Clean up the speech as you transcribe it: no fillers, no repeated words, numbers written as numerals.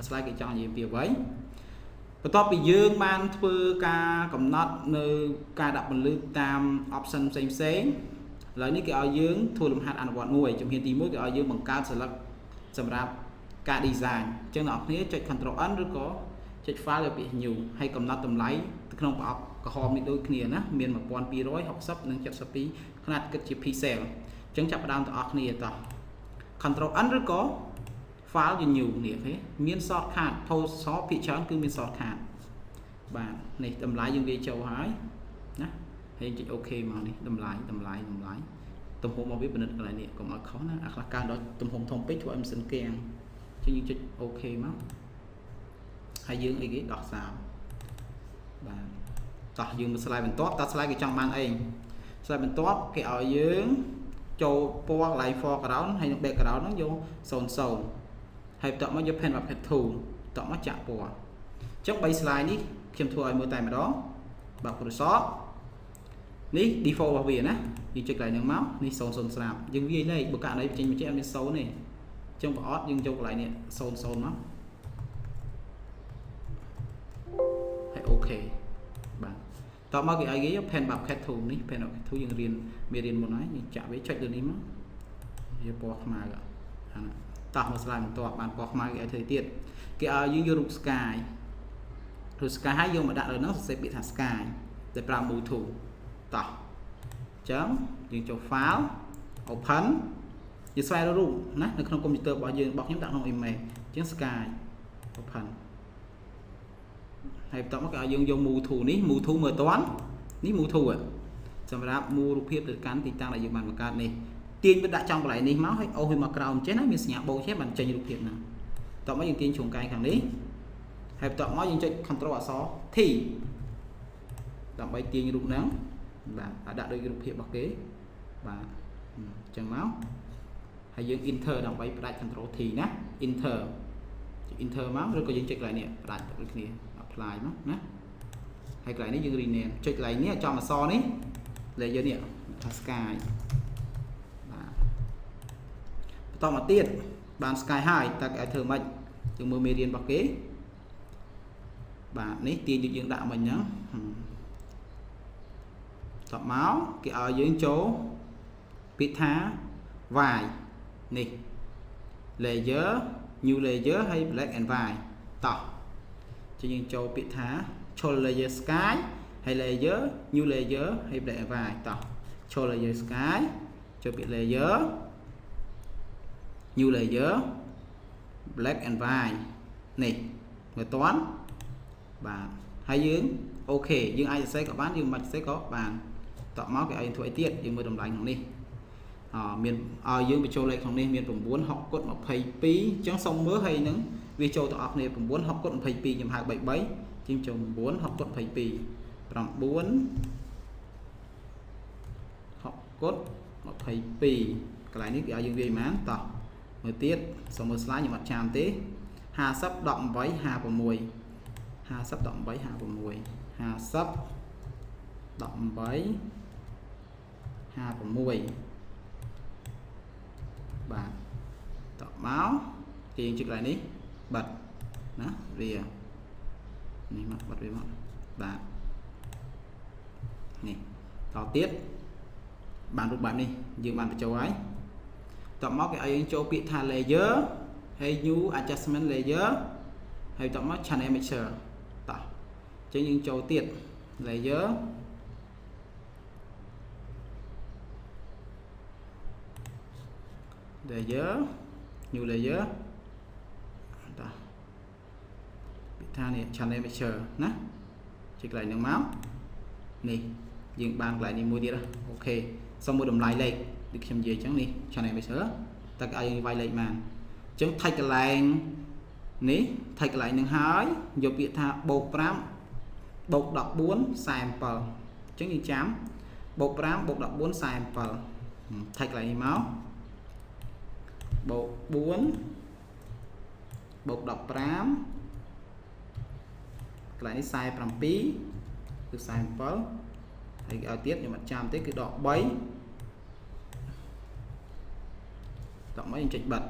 slide គេចង់និយាយពីអ្វីបន្ទាប់ពីយើងបានធ្វើការកំណត់នៅការដាក់ពន្លឺតាម option ផ្សេងៗឥឡូវនេះគេឲ្យយើងធ្វើលំហាត់អនុវត្តមួយជំហានទី1គេឲ្យយើងបង្កើត select សម្រាប់ការ design អញ្ចឹងអ្នកនរគ្នាចុច Ctrl N ឬក៏ចុច file ទៅពាក្យ new ហើយកំណត់តម្លៃក្នុងប្រអប់ក្រហមនេះដូចគ្នាណាមាន 1260 និង 72 ຂະຫນាត់គិតជា pixel អញ្ចឹងចាប់ផ្ដើមទាំងអស់គ្នាតោះ Ctrl N ឬក៏ file ជា new នេះទេមាន shortcut Photoshop ភាគច្រើនគឺមាន shortcut បាទនេះតម្លៃយើងវាចូលហើយណាហើយចុច OK មកនេះតម្លៃទំហំរបស់វាពិនិត្យកន្លែងនេះកុំឲ្យខុសណាអាខ្លះកើដល់ទំហំធំពេកធ្វើឲ្យម៉ាស៊ីនគាំងអញ្ចឹងយើងចុច OK មកហើយយើងអីគេដោះសារបាទតោះយើងមក slide បន្ទាប់តើ slide គេចង់បានអី slide បន្ទាប់គេឲ្យយើងចូលពណ៌កន្លែង foreground ហើយនឹង background ហ្នឹងយក00ហើយបន្ទាប់មកយក pen ប្រភេទ 2 បន្ទាប់មកចាក់ពណ៌អញ្ចឹង3 slide នេះខ្ញុំធ្វើឲ្យមើលតែម្ដងបាទ Photoshop នេះ default របស់វាណាយើងចុចកន្លែងហ្នឹងមកនេះ00ស្រាប់យើងវាយលេខបើករណីចេញមកចេះអត់មាន0ទេអញ្ចឹងប្រអត់យើងយកកន្លែងនេះ00មកហើយអូខេបាទតោះមកគេឲ្យគេយក pen បាប់ cat 2នេះ pen បាប់ cat 2យើងរៀនមុនហើយយើងចាក់វាចុចលើនេះមកវាពណ៌ខ្មៅអាណាតោះមក slide បន្ទាប់បានពណ៌ខ្មៅគេឲ្យធ្វើទៀតគេឲ្យយើងយករូប sky ហើយយកមកដាក់លើហ្នឹងសរសេរពាក្យថា sky ដែលប្រើ move to តោះអញ្ចឹងយើងចូល file open យើងស្វែងរករូបណានៅក្នុងកុំព្យូទ័ររបស់យើងរបស់ខ្ញុំដាក់ក្នុង image អញ្ចឹង sky open ហើយបន្ទាប់មកគេឲ្យយើងយក move to នេះ move to មើលតាន់នេះ move to សម្រាប់ move រូបភាពទៅកាន់ទីតាំងដែលយើងបានបង្កើតនេះទាញវាដាក់ចំកន្លែងនេះមកហើយអូសវាមកក្រោមចេះណាមានសញ្ញាបូកចេះបានចេញរូបភាពហ្នឹងបន្ទាប់មកយើងទាញជ្រុងកែងខាងនេះហើយបន្ទាប់មកយើងចុច Ctrl អក្សរ T ដើម្បីទាញរូបហ្នឹងបាទដាក់ដូចរូបភាពរបស់គេបាទអញ្ចឹងមកហើយយើង enter ដើម្បីផ្ដាច់ Ctrl T ណា enter មកឬក៏យើងចុចកន្លែងនេះផ្ដាច់ដូចគ្នា apply មកណាហើយកន្លែងនេះយើង rename ចុចកន្លែងនេះចំអក្សរនេះ layer នេះថា sky បាទបន្តមកទៀតបាន sky ហើយតើគេឲ្យធ្វើម៉េចយើងមើលមេរៀនរបស់គេបាទនេះទាញដូចយើងដាក់មិញហ្នឹងតបមកគេឲ្យយើងចូលពាក្យថា y នេះ layer new layer ហើយ black and white តោះជាយើងចូលពាក្យថា ចូល layer sky ហើយ layer new layer ហើយ black and white តោះចូល layer sky ចូលពាក្យ layer new layer black and white នេះមើលតាន់បាទហើយយើងអូខេយើងអាចសរសេរក៏បានយើងមិនសរសេរក៏បានតបមកគេឲ្យធ្វើអីទៀតយើងមើលតម្លៃក្នុងនេះមានឲ្យយើងបញ្ចូលលេខក្នុងនេះមាន9 60 + 22អញ្ចឹងសុំមើលហើយនឹងវាចូលទាំងអស់គ្នា9 60 + 22ខ្ញុំហៅ33ជាងចូល9 60 + 22 9 60 + 22កន្លែងនេះគេឲ្យយើងវាយប៉ុន្មានតោះមើលទៀតសុំមើល slide ខ្ញុំអត់ចាំទេ50 18 56 50 18 56 50 18 56បាទតមកគេយើងចុចកន្លែងនេះបិទណាវានេះមកបិទវាមកបាទនេះតទៀតបានរូបបែបនេះយើងបានបញ្ចូលហើយតមកគេឲ្យយើងចូលពាក្យថា layer ហើយ new adjustment layer ហើយតមក channel mixer តោះអញ្ចឹងយើងចូលទៀត layer new layer តោះពាក្យថានេះ channel mixer ណាចុចកន្លែងហ្នឹងមកនេះយើងបានកន្លែងនេះមួយទៀតអូខេសុំមួយតម្លៃលេខដូចខ្ញុំនិយាយអញ្ចឹងនេះ channel mixer តើឲ្យយើងវាយលេខបានអញ្ចឹងថៃកន្លែងនេះថៃកន្លែងហ្នឹងហើយយកពាក្យថាបូក5បូក14 47អញ្ចឹងយើងចាំបូក5បូក14 47ថៃកន្លែងនេះមកបូក4បូក15កន្លែងនេះ47គឺ47ហើយឲ្យទៀតខ្ញុំអត់ចាំទេគឺដក3តោះមកយើងចុចបិទ